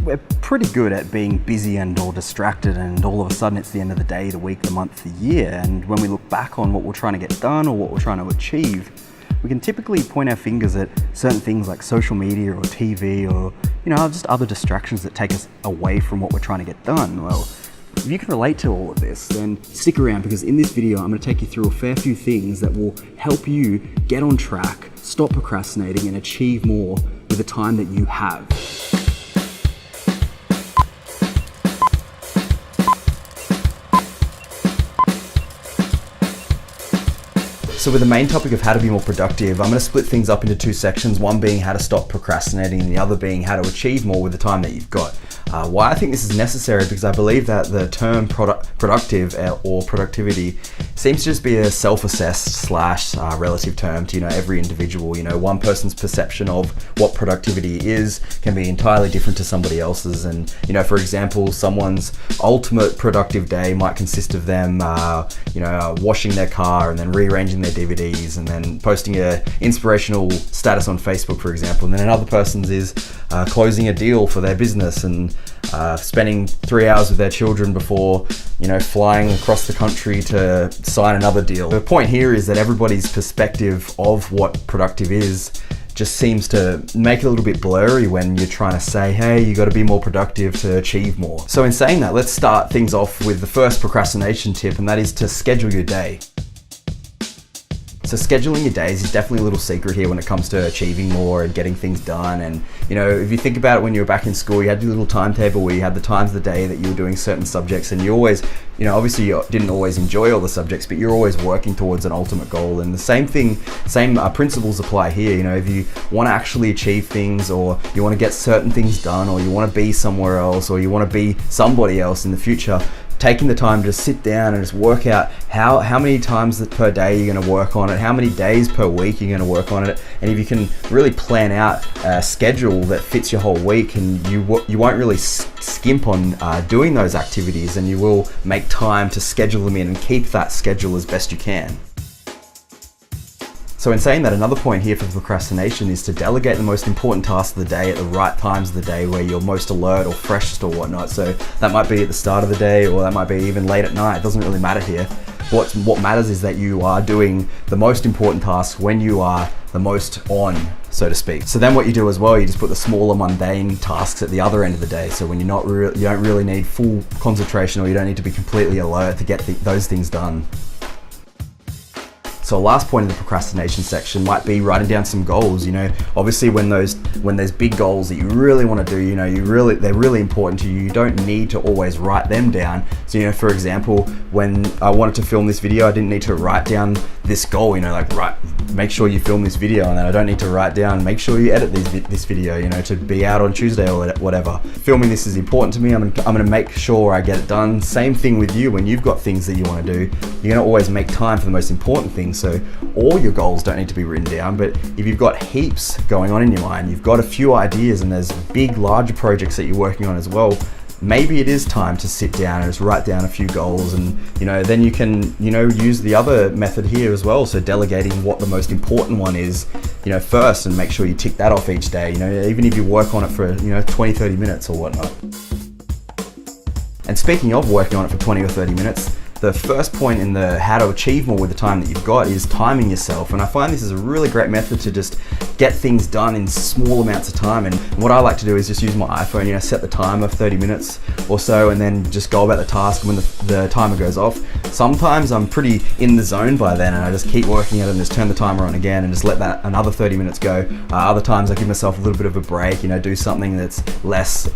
we're pretty good at being busy and or distracted, and all of a sudden it's the end of the day, the week, the month, the year, and when we look back on what we're trying to get done or what we're trying to achieve, we can typically point our fingers at certain things like social media or TV or, just other distractions that take us away from what we're trying to get done. Well, if you can relate to all of this, then stick around, because in this video I'm going to take you through a fair few things that will help you get on track, stop procrastinating, and achieve more with the time that you have. So with the main topic of how to be more productive, I'm going to split things up into two sections, one being how to stop procrastinating and the other being how to achieve more with the time that you've got. Why I think this is necessary, because I believe that the term productive or productivity seems to just be a self-assessed / relative term to every individual. One person's perception of what productivity is can be entirely different to somebody else's, and for example, someone's ultimate productive day might consist of them washing their car and then rearranging their DVDs and then posting a inspirational status on Facebook, for example. And then another person's is closing a deal for their business and spending 3 hours with their children before flying across the country to sign another deal. The point here is that everybody's perspective of what productive is just seems to make it a little bit blurry when you're trying to say, hey, you got to be more productive to achieve more. So in saying that, let's start things off with the first procrastination tip, and that is to schedule your day. So scheduling your days is definitely a little secret here when it comes to achieving more and getting things done. And if you think about it, when you were back in school, you had your little timetable where you had the times of the day that you were doing certain subjects, and you always, obviously you didn't always enjoy all the subjects, but you're always working towards an ultimate goal. And the same principles apply here. If you want to actually achieve things, or you want to get certain things done, or you want to be somewhere else, or you want to be somebody else in the future, taking the time to sit down and just work out how many times per day you're going to work on it, how many days per week you're going to work on it, and if you can really plan out a schedule that fits your whole week, and you won't really skimp on doing those activities, and you will make time to schedule them in and keep that schedule as best you can. So in saying that, another point here for procrastination is to delegate the most important tasks of the day at the right times of the day where you're most alert or freshest or whatnot. So that might be at the start of the day, or that might be even late at night. It doesn't really matter here. What matters is that you are doing the most important tasks when you are the most on, so to speak. So then what you do as well, you just put the smaller mundane tasks at the other end of the day. So when you don't really need full concentration, or you don't need to be completely alert to get those things done. So last point in the procrastination section might be writing down some goals. Obviously when there's big goals that you really want to do, they're really important to you. You don't need to always write them down. So for example, when I wanted to film this video, I didn't need to write down this goal. Make sure you film this video, and then I don't need to write down, make sure you edit this video, to be out on Tuesday or whatever. Filming this is important to me. I'm going to make sure I get it done. Same thing with you. When you've got things that you want to do, you're going to always make time for the most important things. So all your goals don't need to be written down, but if you've got heaps going on in your mind, you've got a few ideas, and there's big, larger projects that you're working on as well, maybe it is time to sit down and just write down a few goals, and then you can use the other method here as well. So delegating what the most important one is first, and make sure you tick that off each day, even if you work on it for 20-30 minutes or whatnot. And speaking of working on it for 20 or 30 minutes, the first point in the how to achieve more with the time that you've got is timing yourself. And I find this is a really great method to just get things done in small amounts of time. And what I like to do is just use my iPhone, set the timer 30 minutes or so, and then just go about the task. When the timer goes off, sometimes I'm pretty in the zone by then, and I just keep working at it and just turn the timer on again and just let that another 30 minutes go. Other times I give myself a little bit of a break, do something that's less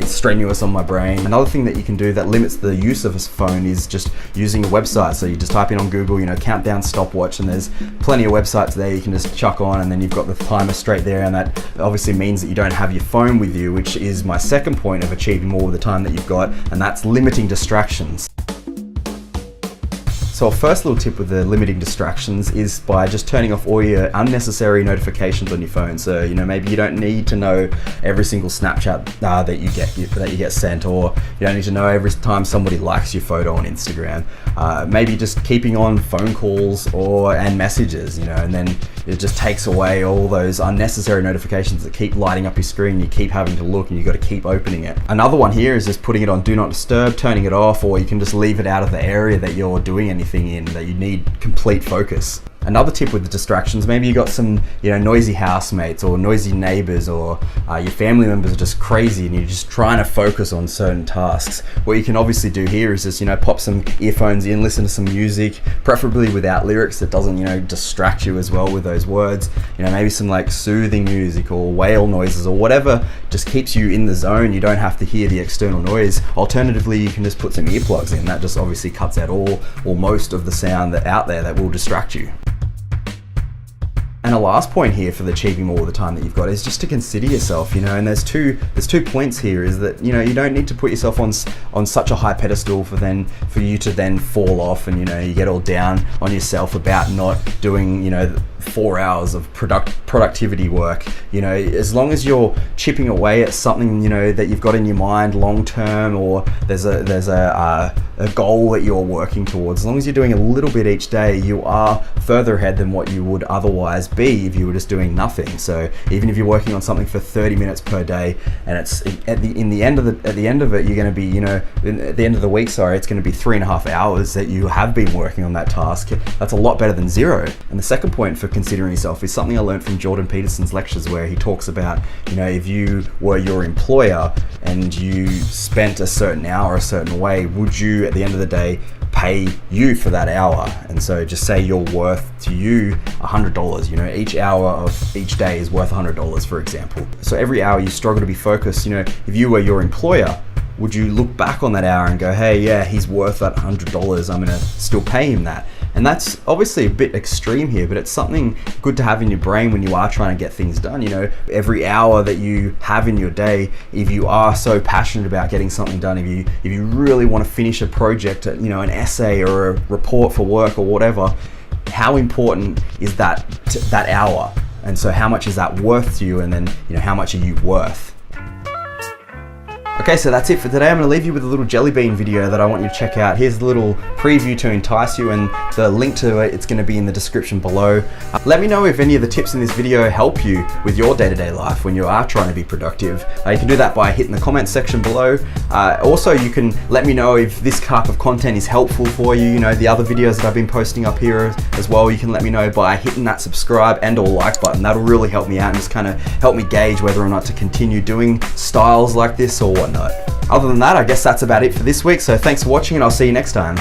strenuous on my brain. Another thing that you can do that limits the use of a phone is just using a website. So you just type in on Google, countdown stopwatch, and there's plenty of websites there you can just chuck on, and then you've got the timer straight there, and that obviously means that you don't have your phone with you, which is my second point of achieving more with the time that you've got, and that's limiting distractions. So our first little tip with the limiting distractions is by just turning off all your unnecessary notifications on your phone. So maybe you don't need to know every single Snapchat that you get sent, or you don't need to know every time somebody likes your photo on Instagram. maybe just keeping on phone calls and messages, and then it just takes away all those unnecessary notifications that keep lighting up your screen. You keep having to look and you got to keep opening it. Another one here is just putting it on do not disturb, turning it off, or you can just leave it out of the area that you're doing anything in that you need complete focus. Another tip with the distractions, maybe you got some noisy housemates or noisy neighbors, or your family members are just crazy and you're just trying to focus on certain tasks. What you can obviously do here is just pop some earphones in, listen to some music, preferably without lyrics that doesn't distract you as well with those words. Maybe some like soothing music or whale noises or whatever just keeps you in the zone. You don't have to hear the external noise. Alternatively, you can just put some earplugs in. That just obviously cuts out all or most of the sound that out there that will distract you. And a last point here for achieving more of the time that you've got is just to consider yourself, and there's two points here, is that you don't need to put yourself on such a high pedestal for you to then fall off and you get all down on yourself about not doing 4 hours of productivity work. As long as you're chipping away at something that you've got in your mind long term, or there's a goal that you're working towards, as long as you're doing a little bit each day, you are further ahead than what you would otherwise be if you were just doing nothing. So even if you're working on something for 30 minutes per day, and it's at the end of it, you're going to be at the end of the week, it's going to be 3.5 hours that you have been working on that task. That's a lot better than zero. And the second point for considering yourself is something I learned from Jordan Peterson's lectures, where he talks about if you were your employer and you spent a certain hour a certain way, would you at the end of the day pay you for that hour? And so just say you're worth to you $100. Each hour of each day is worth $100, for example. So every hour you struggle to be focused, if you were your employer, would you look back on that hour and go, hey, yeah, he's worth that $100, I'm gonna still pay him that? And that's obviously a bit extreme here, but it's something good to have in your brain when you are trying to get things done. Every hour that you have in your day, if you are so passionate about getting something done, if you really want to finish a project, an essay or a report for work or whatever, how important is that hour? And so how much is that worth to you? And then, how much are you worth? Okay, so that's it for today. I'm going to leave you with a little jelly bean video that I want you to check out. Here's the little preview to entice you, and the link to it, it's going to be in the description below. Let me know if any of the tips in this video help you with your day-to-day life when you are trying to be productive. You can do that by hitting the comments section below. Also, you can let me know if this type of content is helpful for you. The other videos that I've been posting up here as well, you can let me know by hitting that subscribe and or like button. That'll really help me out and just kind of help me gauge whether or not to continue doing styles like this or whatnot. Other than that, I guess that's about it for this week. So thanks for watching, and I'll see you next time.